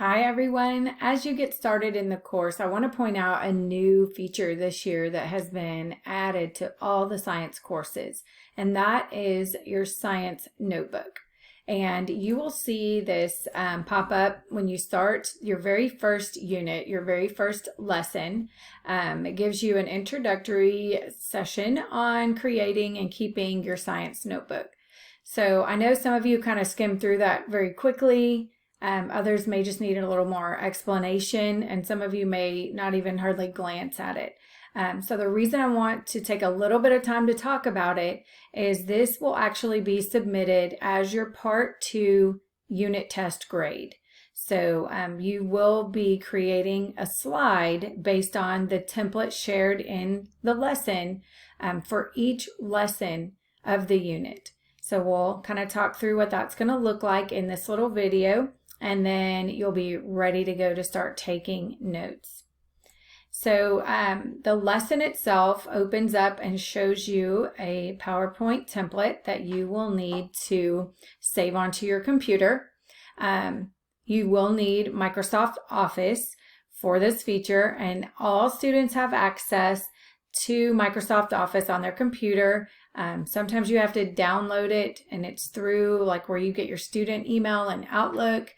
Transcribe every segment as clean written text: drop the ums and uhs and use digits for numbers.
Hi everyone. As you get started in the course, I want to point out a new feature this year that has been added to all the science courses, and that is your science notebook. And you will see this pop up when you start your very first unit, your very first lesson. It gives you an introductory session on creating and keeping your science notebook. So I know some of you kind of skim through that very quickly. Others may just need a little more explanation, and some of you may not even hardly glance at it. So the reason I want to take a little bit of time to talk about it is this will actually be submitted as your Part 2 unit test grade. So you will be creating a slide based on the template shared in the lesson for each lesson of the unit. So we'll kind of talk through what that's going to look like in this little video, and then you'll be ready to go to start taking notes. So the lesson itself opens up and shows you a PowerPoint template that you will need to save onto your computer. You will need Microsoft Office for this feature, and all students have access to Microsoft Office on their computer. Sometimes you have to download it, and it's through like where you get your student email and Outlook.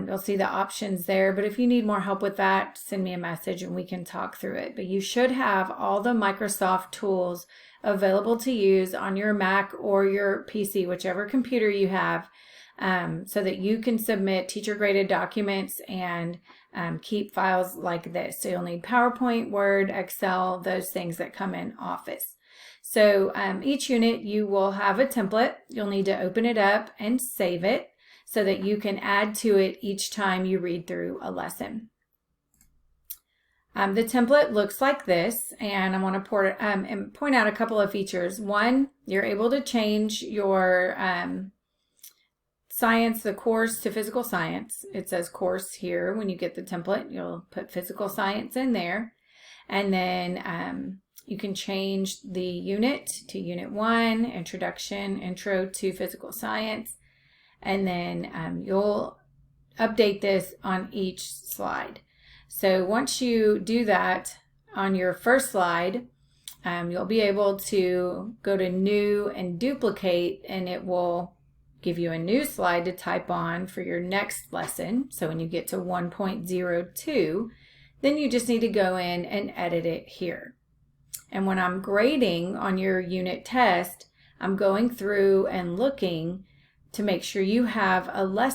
You'll see the options there, but if you need more help with that, send me a message and we can talk through it. But you should have all the Microsoft tools available to use on your Mac or your PC, whichever computer you have, so that you can submit teacher graded documents and keep files like this. So you'll need PowerPoint, Word, Excel, those things that come in Office. So each unit you will have a template. You'll need to open it up and save it so that you can add to it each time you read through a lesson. The template looks like this, and I want to point out a couple of features. One, you're able to change your the course to physical science. It says course here. When you get the template, you'll put physical science in there. And then you can change the unit to Unit 1, Introduction, Intro to Physical Science. And then you'll update this on each slide. So once you do that on your first slide, you'll be able to go to New and Duplicate, and it will give you a new slide to type on for your next lesson. So when you get to 1.02, then you just need to go in and edit it here. And when I'm grading on your unit test, I'm going through and looking to make sure you have a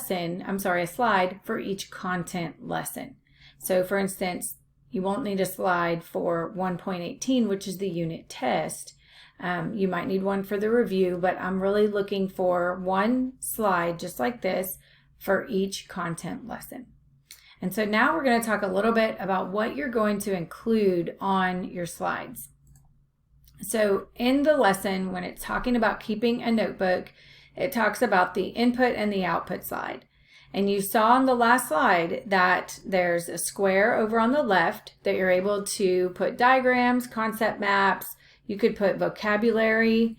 slide for each content lesson. So for instance, you won't need a slide for 1.18, which is the unit test. You might need one for the review, but I'm really looking for one slide just like this for each content lesson. And so now we're going to talk a little bit about what you're going to include on your slides. So in the lesson, when it's talking about keeping a notebook, it talks about the input and the output slide. And you saw on the last slide that there's a square over on the left that you're able to put diagrams, concept maps. You could put vocabulary,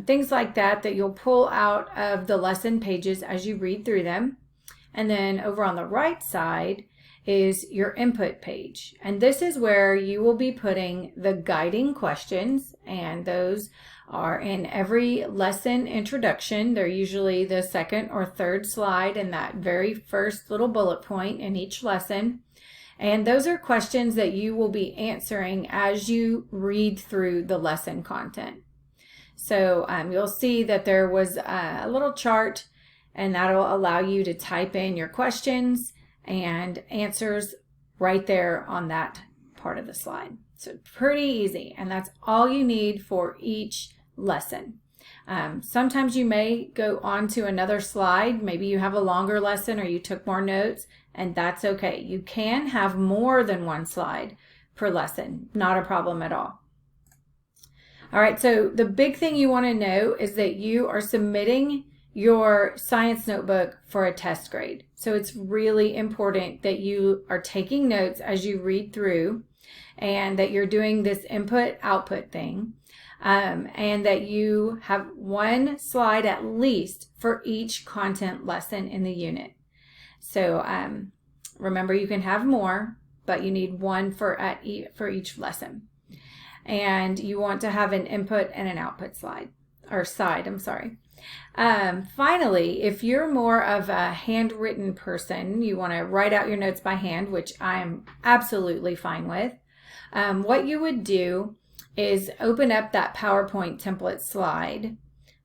things like that you'll pull out of the lesson pages as you read through them. And then over on the right side is your input page. And this is where you will be putting the guiding questions, and those are in every lesson introduction. They're usually the second or third slide in that very first little bullet point in each lesson. And those are questions that you will be answering as you read through the lesson content. So you'll see that there was a little chart, and that'll allow you to type in your questions and answers right there on that part of the slide. So pretty easy, and that's all you need for each lesson. Sometimes you may go on to another slide. Maybe you have a longer lesson or you took more notes, and that's okay. You can have more than one slide per lesson, not a problem at all. All right, so the big thing you want to know is that you are submitting your science notebook for a test grade. So it's really important that you are taking notes as you read through, and that you're doing this input-output thing, and that you have one slide at least for each content lesson in the unit. So Remember, you can have more, but you need one for each lesson. And you want to have an input and an output side. Finally, if you're more of a handwritten person, you want to write out your notes by hand, which I am absolutely fine with. What you would do is open up that PowerPoint template slide.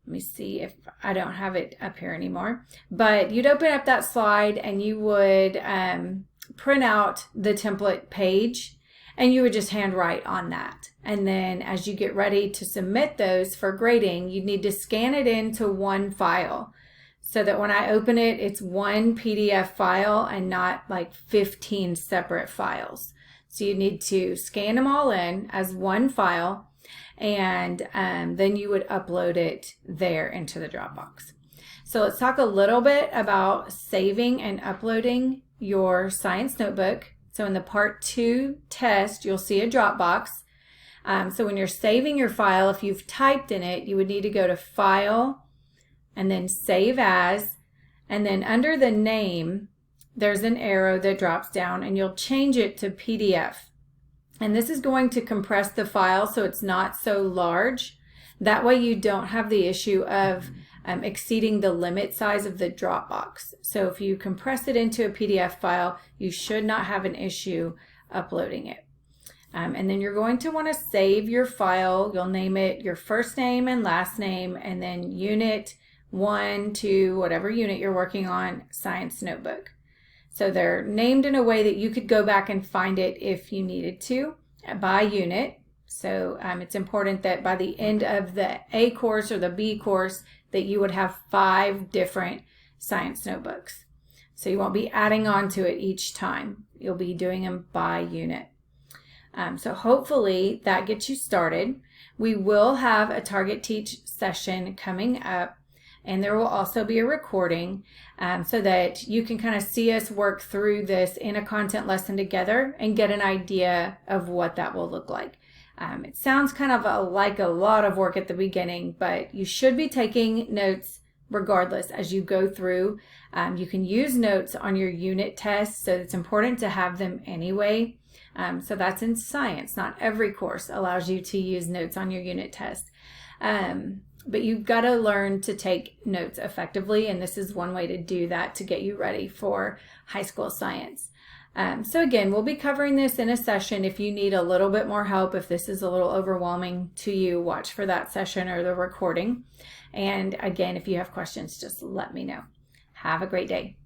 Let me see if I don't have it up here anymore. But you'd open up that slide and you would print out the template page, and you would just handwrite on that. And then as you get ready to submit those for grading, you'd need to scan it into one file so that when I open it, it's one PDF file and not like 15 separate files. So you need to scan them all in as one file, and then you would upload it there into the Dropbox. So let's talk a little bit about saving and uploading your science notebook. So in the Part 2 test, you'll see a Dropbox. So when you're saving your file, if you've typed in it, you would need to go to File and then Save As, and then under the name, there's an arrow that drops down, and you'll change it to PDF. And this is going to compress the file so it's not so large. That way you don't have the issue of exceeding the limit size of the Dropbox. So if you compress it into a PDF file, you should not have an issue uploading it. And then you're going to want to save your file. You'll name it your first name and last name, and then Unit 1 to whatever unit you're working on, Science Notebook. So they're named in a way that you could go back and find it if you needed to by unit. So it's important that by the end of the A course or the B course that you would have 5 different science notebooks. So you won't be adding on to it each time. You'll be doing them by unit. So hopefully that gets you started. We will have a Target Teach session coming up, and there will also be a recording so that you can kind of see us work through this in a content lesson together and get an idea of what that will look like. It sounds kind of like a lot of work at the beginning, but you should be taking notes regardless as you go through. You can use notes on your unit tests, so it's important to have them anyway. So that's in science. Not every course allows you to use notes on your unit test. But you've got to learn to take notes effectively, and this is one way to do that to get you ready for high school science. So again, we'll be covering this in a session. If you need a little bit more help, if this is a little overwhelming to you, watch for that session or the recording. And again, if you have questions, just let me know. Have a great day.